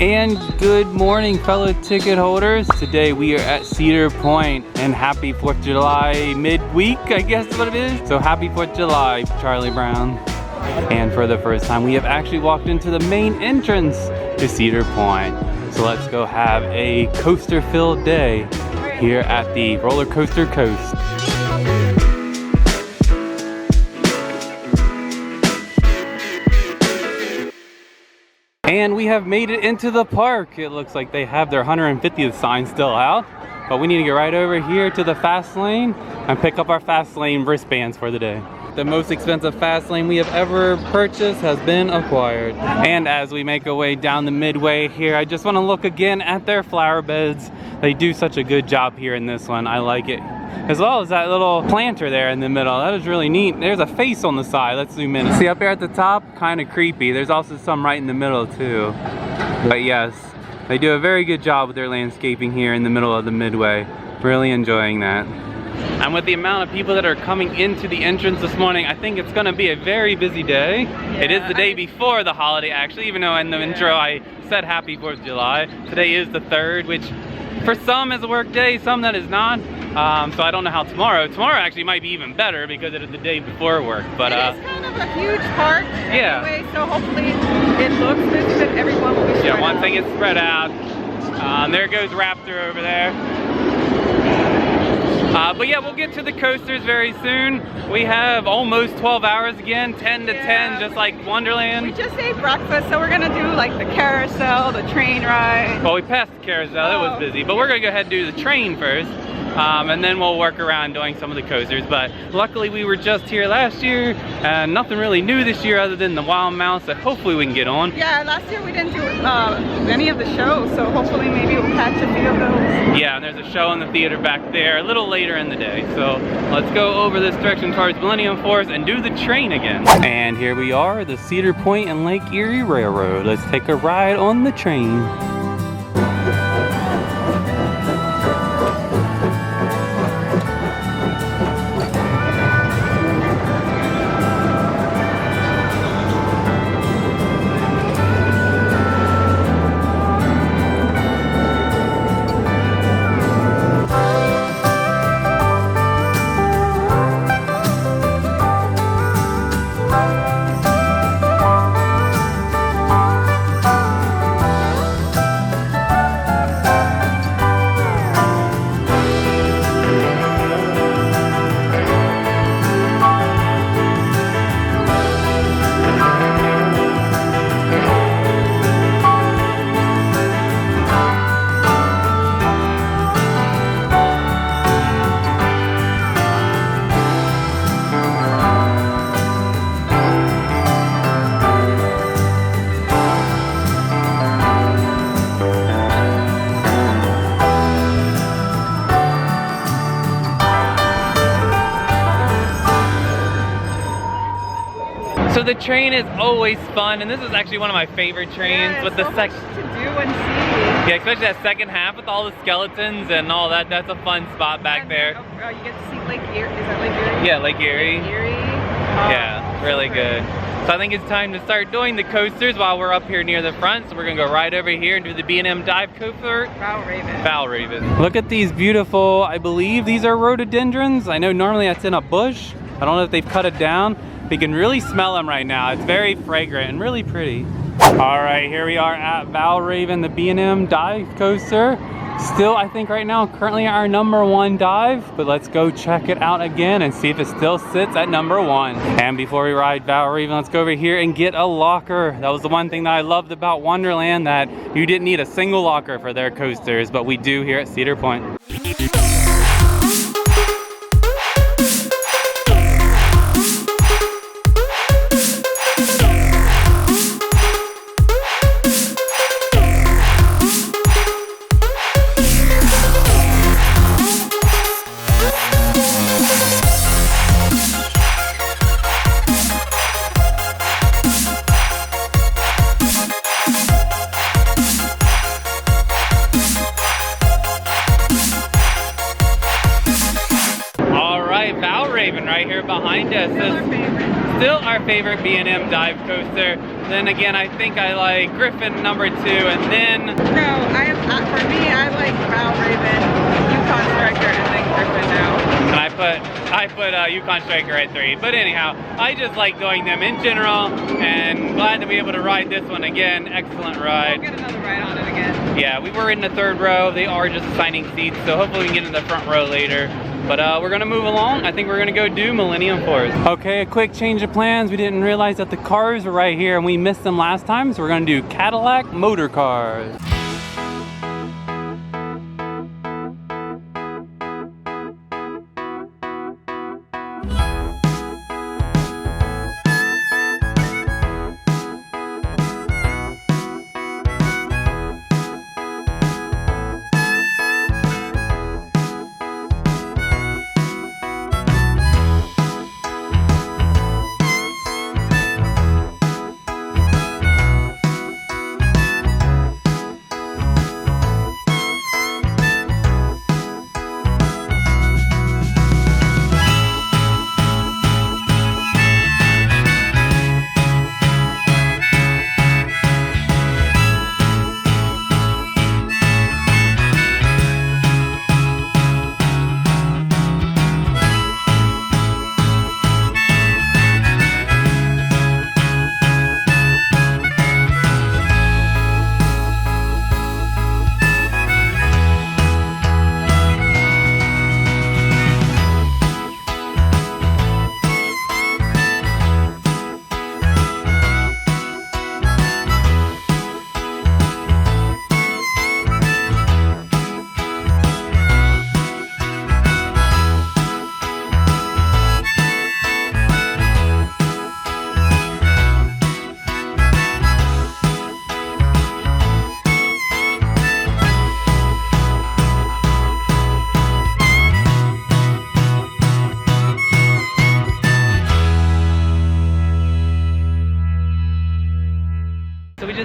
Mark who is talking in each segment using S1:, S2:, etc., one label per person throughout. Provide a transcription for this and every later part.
S1: And good morning, fellow ticket holders. Today we are at Cedar Point, and happy 4th of July midweek, I guess is what it is. So happy 4th of July, Charlie Brown. And for the first time, we have actually walked into the main entrance to Cedar Point. So let's go have a coaster-filled day here at the Roller Coaster Coast. And we have made it into the park. It looks like they have their 150th sign still out, but we need to get right over here to the fast lane and pick up our fast lane wristbands for the day. The most expensive fast lane we have ever purchased has been acquired. And as we make our way down the midway here, I just want to look again at their flower beds. They do such a good job here in this one. I like it. As well as that little planter there in the middle. That is really neat. There's a face on the side. Let's zoom in. See up here at the top? Kind of creepy. There's also some right in the middle too. But yes, they do a very good job with their landscaping here in the middle of the midway. Really enjoying that. And with the amount of people that are coming into the entrance this morning, I think it's going to be a very busy day. Yeah, it is the day before the holiday, actually, even though in the intro I said happy 4th of July. Today is the 3rd, which for some is a work day, some that is not. So I don't know how tomorrow actually might be even better because it is the day before work. But
S2: it is kind of a huge park anyway, so hopefully it looks busy, but everyone will be spread out.
S1: One thing is spread out. There goes Raptor over there. But yeah, we'll get to the coasters very soon. We have almost 12 hours again, 10 to 10, just like Wonderland.
S2: We just ate breakfast, so we're gonna do like the carousel, the train ride.
S1: Well, we passed the carousel, it was busy, but we're gonna go ahead and do the train first. And then we'll work around doing some of the coasters. But luckily we were just here last year and nothing really new this year other than the Wild Mouse that hopefully we can get on.
S2: Yeah, last year we didn't do any of the shows, so hopefully maybe we'll catch a few of those.
S1: Yeah, and there's a show in the theater back there a little later in the day. So let's go over this direction towards Millennium Force and do the train again. And here we are, the Cedar Point and Lake Erie Railroad. Let's take a ride on the train. So the train is always fun, and this is actually one of my favorite trains.
S2: Yeah,
S1: with the
S2: so much to do and see.
S1: Yeah, especially that second half with all the skeletons and all that. That's a fun spot back there.
S2: You get to see Lake Erie. Is that Lake Erie?
S1: Yeah, Lake Erie.
S2: Lake Erie.
S1: Yeah, really good. So I think it's time to start doing the coasters while we're up here near the front. So we're gonna go right over here and do the B&M dive coaster. Valravn. Look at these beautiful, I believe these are rhododendrons. I know normally that's in a bush. I don't know if they've cut it down. We can really smell them right now. It's very fragrant and really pretty. All right, here we are at Valravn, the B&M dive coaster. Still, I think right now, currently our #1 dive, but let's go check it out again and see if it still sits at #1. And before we ride Valravn, let's go over here and get a locker. That was the one thing that I loved about Wonderland, that you didn't need a single locker for their coasters, but we do here at Cedar Point. Valravn right here behind us is still our favorite B&M dive coaster. Then again, I think I like Griffin number 2, and then...
S2: No, for me, I like Valravn, Yukon Striker, and then Griffin now.
S1: And I put Yukon Striker at 3. But anyhow, I just like doing them in general, and glad to be able to ride this one again. Excellent ride.
S2: We'll get another ride on it again.
S1: Yeah, we were in the 3rd row. They are just assigning seats, so hopefully we can get in the front row later. But we're gonna move along. I think we're gonna go do Millennium Force. Okay, a quick change of plans. We didn't realize that the cars were right here and we missed them last time, so we're gonna do Cadillac motor cars.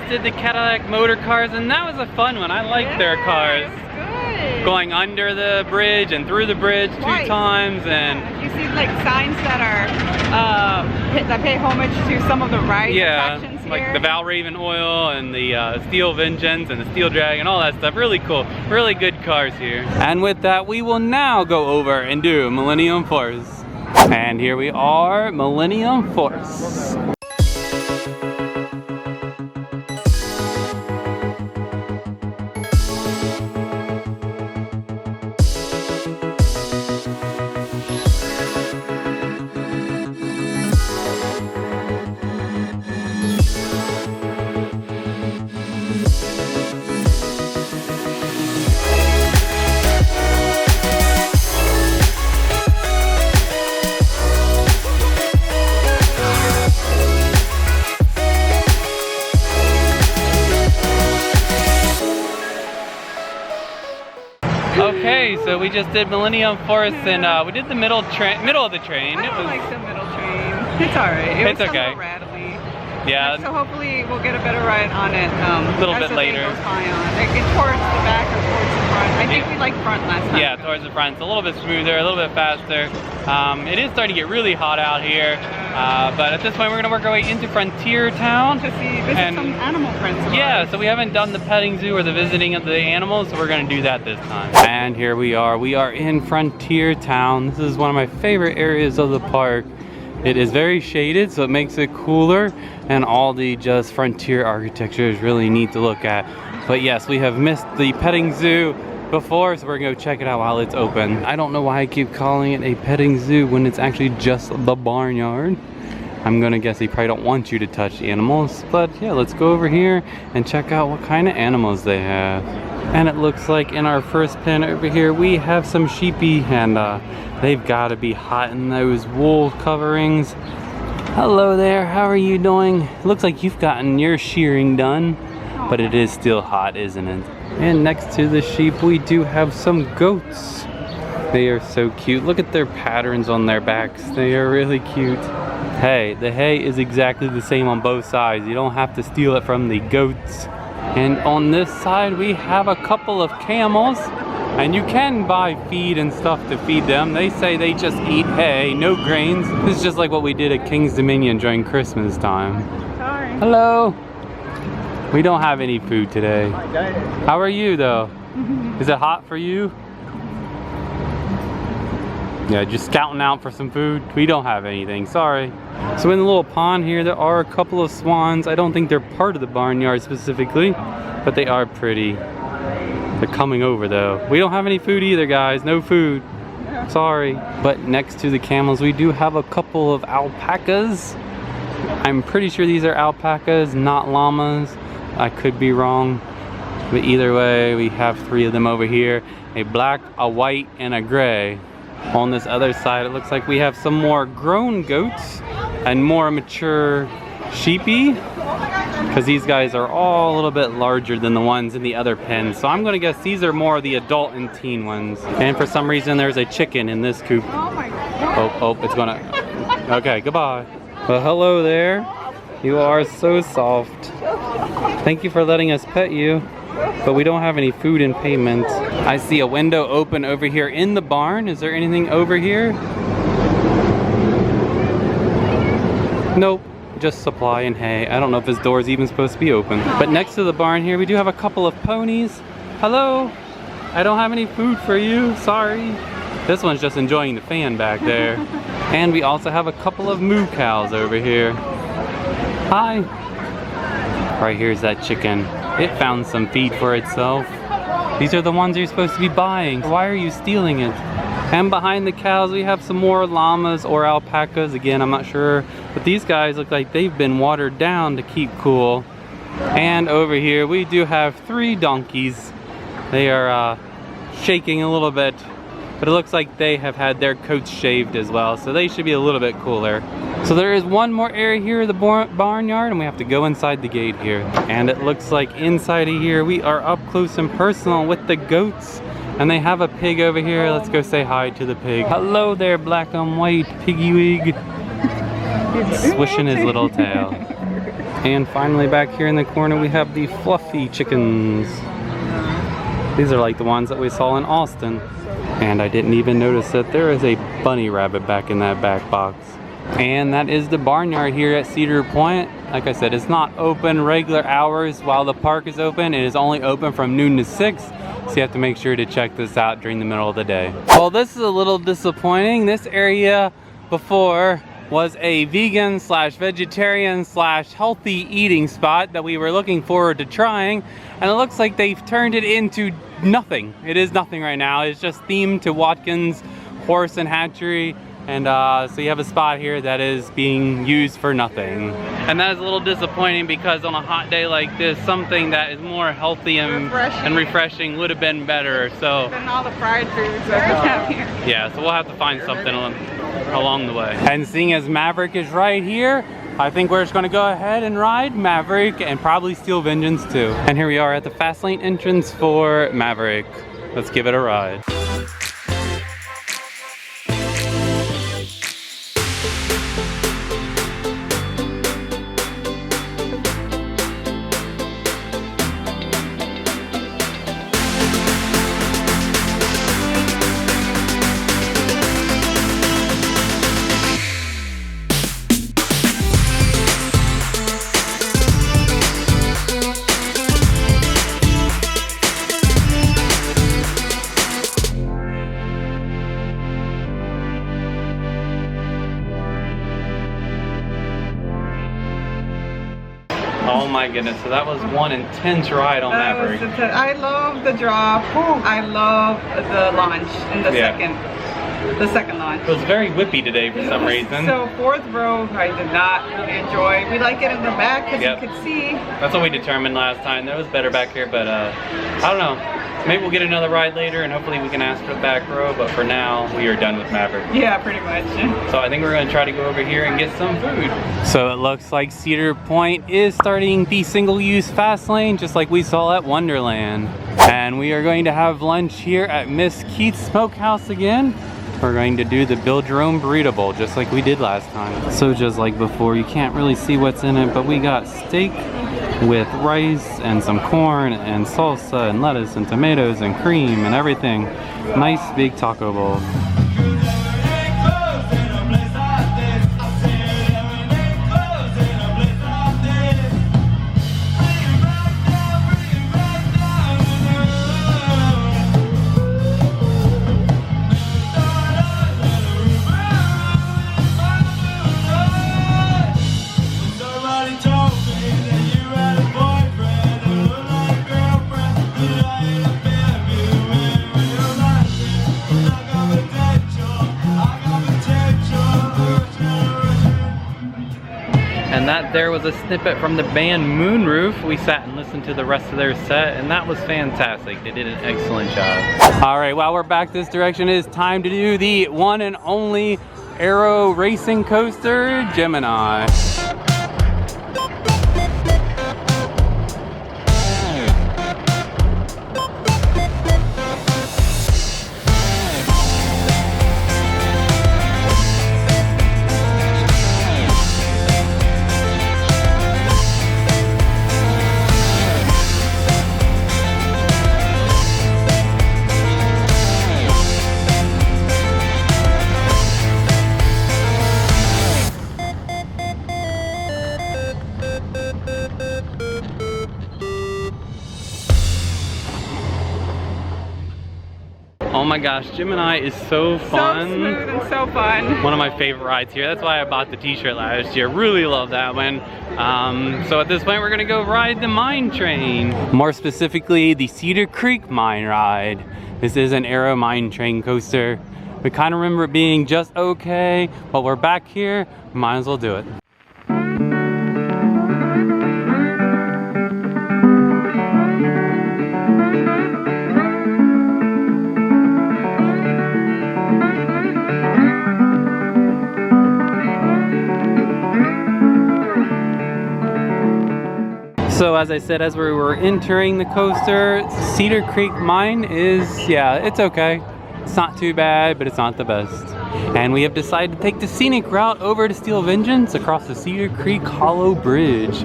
S1: Did the Cadillac motor cars, and that was a fun one. I liked their cars.
S2: Good.
S1: Going under the bridge and through the bridge
S2: Twice.
S1: 2 times, and
S2: you see like signs that are that pay homage to some of the ride attractions here.
S1: Like the Valravn oil and the Steel Vengeance and the Steel Dragon, all that stuff. Really cool, really good cars here. And with that, we will now go over and do Millennium Force. And here we are, Millennium Force. Okay, so we just did Millennium Force, and we did the middle of the train.
S2: I don't like the middle train. It's alright. It was
S1: okay.
S2: A little rattly.
S1: Yeah.
S2: So hopefully we'll get a better ride on it
S1: a little bit later.
S2: Goes high on. Like towards the back or towards the front. I think we liked front last time.
S1: Yeah, towards the front. It's a little bit smoother, a little bit faster. It is starting to get really hot out here. But at this point, we're going to work our way into Frontier Town.
S2: To visit some animal friends of ours.
S1: So we haven't done the petting zoo or the visiting of the animals, so we're going to do that this time. And here we are. We are in Frontier Town. This is one of my favorite areas of the park. It is very shaded, so it makes it cooler, and all the just Frontier architecture is really neat to look at. But yes, we have missed the petting zoo before, so we're gonna go check it out while it's open. I don't know why I keep calling it a petting zoo when it's actually just the barnyard. I'm gonna guess they probably don't want you to touch the animals, but yeah, let's go over here and check out what kind of animals they have. And it looks like in our first pen over here, we have some sheepy, and they've gotta be hot in those wool coverings. Hello there, how are you doing? It looks like you've gotten your shearing done, but it is still hot, isn't it? And next to the sheep, we do have some goats. They are so cute. Look at their patterns on their backs. They are really cute. Hey, the hay is exactly the same on both sides. You don't have to steal it from the goats. And on this side, we have a couple of camels. And you can buy feed and stuff to feed them. They say they just eat hay, no grains. This is just like what we did at King's Dominion during Christmas time.
S2: Sorry.
S1: Hello. We don't have any food today. How are you though? Is it hot for you? Yeah, just scouting out for some food. We don't have anything, sorry. So in the little pond here, there are a couple of swans. I don't think they're part of the barnyard specifically, but they are pretty. They're coming over though. We don't have any food either, guys. No food. Sorry. But next to the camels, we do have a couple of alpacas. I'm pretty sure these are alpacas, not llamas. I could be wrong. But either way, we have 3 of them over here. A black, a white, and a gray. On this other side, it looks like we have some more grown goats and more mature sheepy, because these guys are all a little bit larger than the ones in the other pen. So I'm gonna guess these are more the adult and teen ones. And for some reason, there's a chicken in this coop.
S2: Oh my God.
S1: Oh, it's gonna, okay, goodbye. Well, hello there. You are so soft. Thank you for letting us pet you. But we don't have any food in payment. I see a window open over here in the barn. Is there anything over here? Nope, just supply and hay. I don't know if this door is even supposed to be open. But next to the barn here, we do have a couple of ponies. Hello, I don't have any food for you, sorry. This one's just enjoying the fan back there. And we also have a couple of moo cows over here. Hi. Right here's that chicken. It found some feed for itself. These are the ones you're supposed to be buying. Why are you stealing it? And behind the cows, we have some more llamas or alpacas. Again, I'm not sure. But these guys look like they've been watered down to keep cool. And over here, we do have 3 donkeys. They are shaking a little bit. But it looks like they have had their coats shaved as well. So they should be a little bit cooler. So there is one more area here in the barnyard, and we have to go inside the gate here. And it looks like inside of here, we are up close and personal with the goats. And they have a pig over here. Let's go say hi to the pig. Hello there, black and white piggy wig. Swishing his little tail. And finally back here in the corner, we have the fluffy chickens. These are like the ones that we saw in Austin. And I didn't even notice that there is a bunny rabbit back in that back box. And that is the barnyard here at Cedar Point. Like I said, it's not open regular hours while the park is open. It is only open from noon to 6. So you have to make sure to check this out during the middle of the day. Well, this is a little disappointing. This area before was a vegan slash vegetarian slash healthy eating spot that we were looking forward to trying. And it looks like they've turned it into nothing. It is nothing right now. It's just themed to Watkins Horse and Hatchery. And so you have a spot here that is being used for nothing. And that is a little disappointing because on a hot day like this, something that is more healthy and refreshing would have been better. So
S2: And all the fried foods that we have here.
S1: yeah, so we'll have to find something along the way. And seeing as Maverick is right here, I think we're just gonna go ahead and ride Maverick and probably steal Vengeance too. And here we are at the fast lane entrance for Maverick. Let's give it a ride. Oh my goodness, so that was one intense ride on Maverick.
S2: I love the drop. I love the launch and the second launch.
S1: It was very whippy today for some reason.
S2: So 4th row, I did not really enjoy. We like it in the back because you could see.
S1: That's what we determined last time. There was better back here, but I don't know. Maybe we'll get another ride later and hopefully we can ask for the back row, but for now, we are done with Maverick.
S2: Yeah, pretty much.
S1: So I think we're gonna try to go over here and get some food. So it looks like Cedar Point is starting the single-use fast lane, just like we saw at Wonderland. And we are going to have lunch here at Miss Keat's Smokehouse again. We're going to do the build your own burrito bowl, just like we did last time. So just like before, you can't really see what's in it, but we got steak with rice and some corn and salsa and lettuce and tomatoes and cream and everything. Nice big taco bowl. And that there was a snippet from the band Moonroof. We sat and listened to the rest of their set, and that was fantastic. They did an excellent job. All right, while we're back this direction, it is time to do the one and only Aero Racing Coaster, Gemini. Oh my gosh, Gemini is so fun.
S2: So smooth and so fun.
S1: One of my favorite rides here. That's why I bought the t-shirt last year. Really love that one. So at this point, we're gonna go ride the mine train. More specifically, the Cedar Creek mine ride. This is an Aero mine train coaster. We kind of remember it being just okay, but we're back here, might as well do it. So as I said, as we were entering the coaster, Cedar Creek Mine is, yeah, it's okay. It's not too bad, but it's not the best. And we have decided to take the scenic route over to Steel Vengeance across the Cedar Creek Hollow Bridge.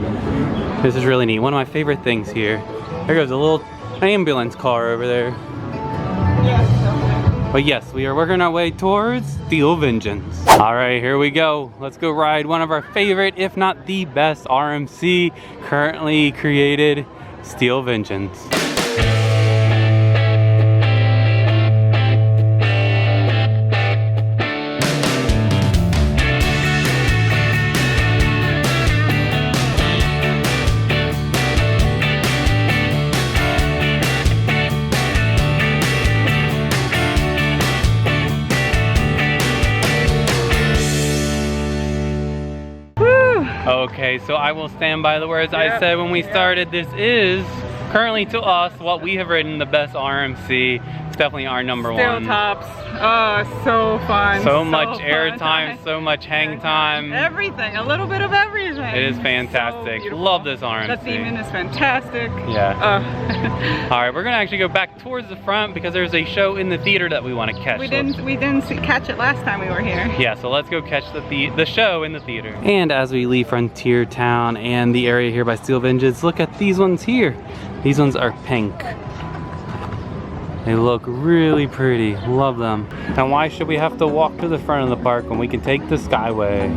S1: This is really neat. One of my favorite things here. There goes a little ambulance car over there. But yes, we are working our way towards Steel Vengeance. All right, here we go. Let's go ride one of our favorite, if not the best RMC currently created, Steel Vengeance. Okay, so I will stand by the words I said when we started. This is currently, to us, what we have ridden the best RMC. It's definitely our number one.
S2: Steel tops. Oh, so fun.
S1: So much air time, so much hang time.
S2: Everything, a little bit of everything.
S1: It is fantastic.
S2: So
S1: love this RMC.
S2: The theming is fantastic.
S1: Yeah. All right, we're gonna actually go back towards the front because there's a show in the theater that we want to catch.
S2: We didn't catch it last time we were here.
S1: Yeah, so let's go catch the show in the theater. And as we leave Frontier Town and the area here by Steel Vengeance, look at these ones here. These ones are pink. They look really pretty. Love them. And why should we have to walk to the front of the park when we can take the Skyway?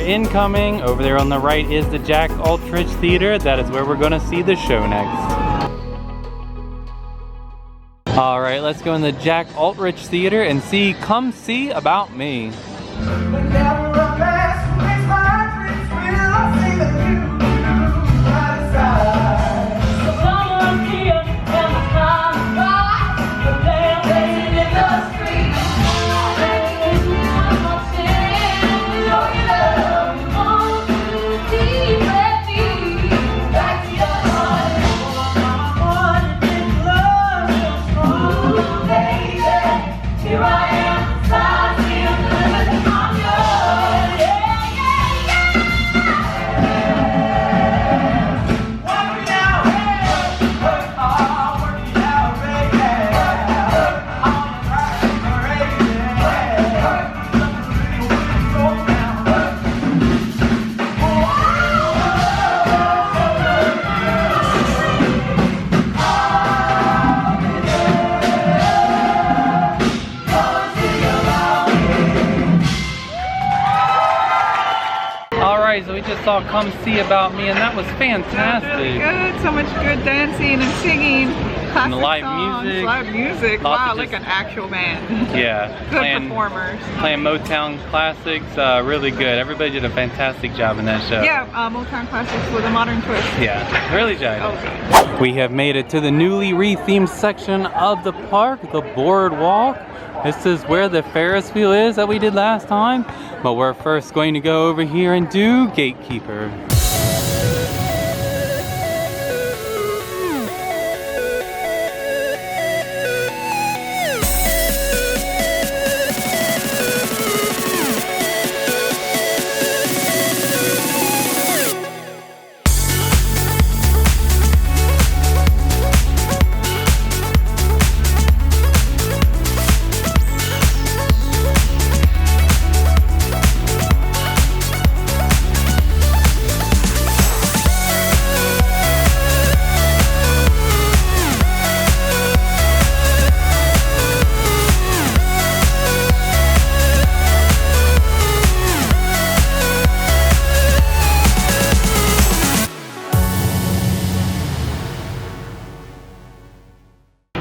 S1: Incoming. Over there on the right is the Jack Ultrich Theater. That is where we're going to see the show next. All right, let's go in the Jack Ultrich Theater and see Come See About Me.
S3: Here I am, I'm
S1: just saw Come See About Me, and that was fantastic.
S2: Really good. So much good dancing and singing. Classic
S1: And the live
S2: songs,
S1: music.
S2: live music.
S1: Lots
S2: Wow,
S1: of
S2: like
S1: just-
S2: an actual band.
S1: Yeah.
S2: Good performers.
S1: Playing Motown classics, really good. Everybody did a fantastic job in that show.
S2: Yeah, Motown classics with a modern twist.
S1: Yeah, really enjoyed it.
S2: Okay.
S1: We have made it to the newly rethemed section of the park, the boardwalk. This is where the Ferris wheel is that we did last time. But we're first going to go over here and do Gatekeeper.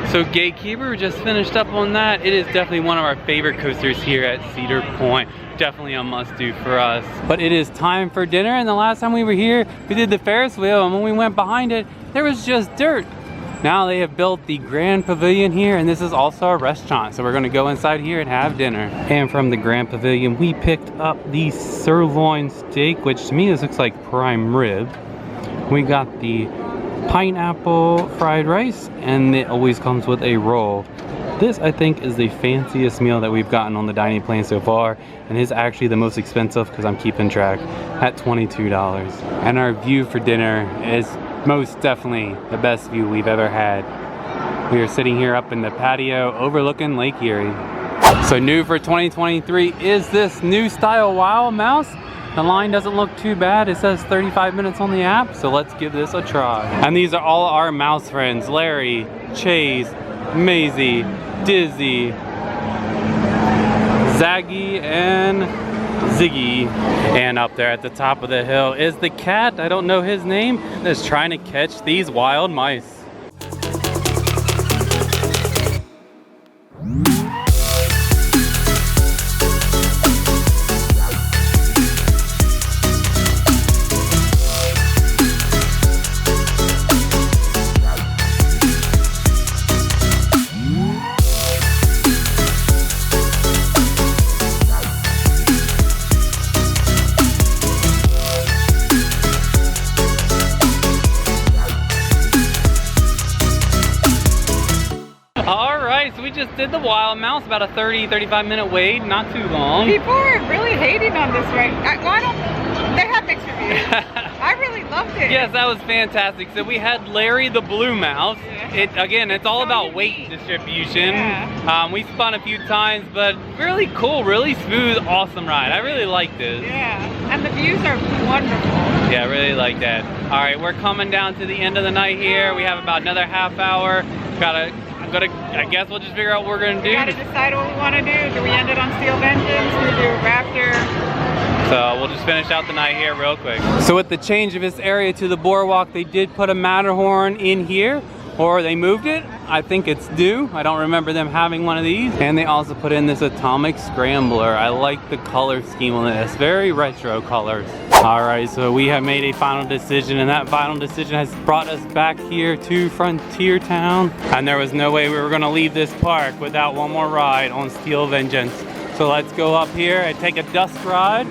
S1: So Gatekeeper, we just finished up on that. It is definitely one of our favorite coasters here at Cedar Point. Definitely a must-do for us. But it is time for dinner, and the last time we were here, we did the Ferris wheel, and when we went behind it, there was just dirt. Now they have built the Grand Pavilion here, and this is also a restaurant. So we're gonna go inside here and have dinner. And from the Grand Pavilion, we picked up the sirloin steak, which to me this looks like prime rib. We got the pineapple fried rice, and it always comes with a roll. This I think is the fanciest meal that we've gotten on the dining plan so far, and is actually the most expensive because I'm keeping track, at $22. And our view for dinner is most definitely the best view we've ever had. We are sitting here up in the patio overlooking Lake Erie. So new for 2023 is this new style Wild Mouse. The line doesn't look too bad. It says 35 minutes on the app, so let's give this a try. And these are all our mouse friends: Larry, Chase, Maisie, Dizzy, Zaggy, and Ziggy. And up there at the top of the hill is the cat, I don't know his name, that's trying to catch these wild mice. Just did the Wild Mouse, about a 35 minute wait, not too long.
S2: People are really hating on this, right? They have mixed reviews. I really loved it.
S1: Yes, that was fantastic. So we had Larry the Blue Mouse.
S2: Yeah.
S1: Again, it's all about weight distribution.
S2: Yeah.
S1: We spun a few times, but really cool, really smooth, awesome ride. I really liked this.
S2: Yeah, and the views are wonderful.
S1: Yeah, I really like that. All right, we're coming down to the end of the night here. We have about another half hour. I guess we'll just figure out what we're gonna do.
S2: We gotta decide what we want to do. Do we end it on Steel Vengeance? Do we do Raptor?
S1: So we'll just finish out the night here real quick. So with the change of this area to the boardwalk, they did put a Matterhorn in here, or they moved it. I think it's due. I don't remember them having one of these. And they also put in this Atomic Scrambler. I like the color scheme on this, very retro colors. All right, so we have made a final decision, and that final decision has brought us back here to Frontier Town. And there was no way we were gonna leave this park without one more ride on Steel Vengeance. So let's go up here and take a dust ride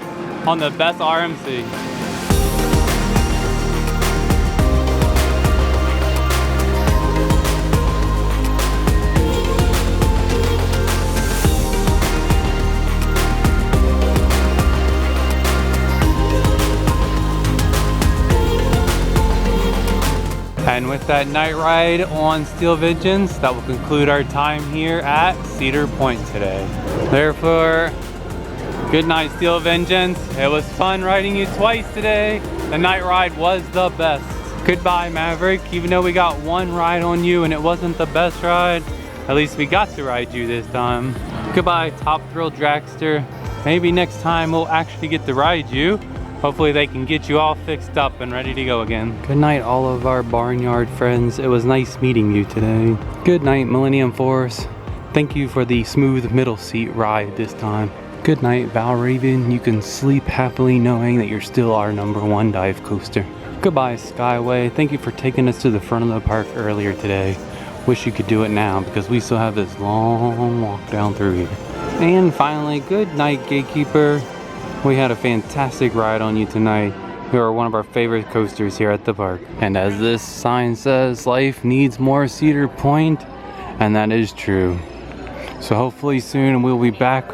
S1: on the best RMC. And with that night ride on Steel Vengeance, that will conclude our time here at Cedar Point today. Therefore, good night, Steel Vengeance. It was fun riding you twice today. The night ride was the best. Goodbye, Maverick. Even though we got one ride on you and it wasn't the best ride, at least we got to ride you this time. Goodbye, Top Thrill Dragster. Maybe next time we'll actually get to ride you hopefully they can get you all fixed up and ready to go again. Good night, all of our barnyard friends. It was nice meeting you today. Good night, Millennium Force. Thank you for the smooth middle seat ride this time. Good night, Valravn. You can sleep happily knowing that you're still our #1 dive coaster. Goodbye, Skyway. Thank you for taking us to the front of the park earlier today. Wish you could do it now because we still have this long walk down through here. And finally, good night, Gatekeeper. We had a fantastic ride on you tonight. You are one of our favorite coasters here at the park. And as this sign says, life needs more Cedar Point, and that is true. So hopefully soon we'll be back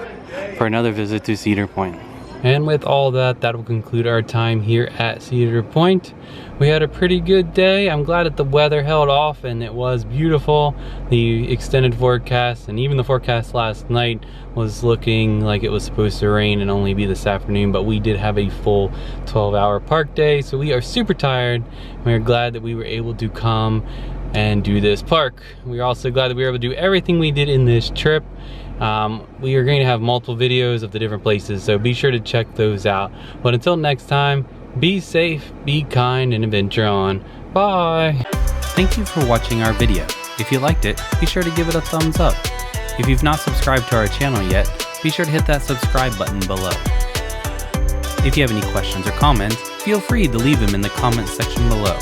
S1: for another visit to Cedar Point. And with all that, that will conclude our time here at Cedar Point. We had a pretty good day. I'm glad that the weather held off and it was beautiful. The extended forecast and even the forecast last night was looking like it was supposed to rain and only be this afternoon, but we did have a full 12-hour park day, so we are super tired. We're glad that we were able to come and do this park. We're also glad that we were able to do everything we did in this trip. We are going to have multiple videos of the different places, so be sure to check those out. But until next time, be safe, be kind, and adventure on. Bye! Thank you for watching our video. If you liked it, be sure to give it a thumbs up. If you've not subscribed to our channel yet, be sure to hit that subscribe button below. If you have any questions or comments, feel free to leave them in the comments section below.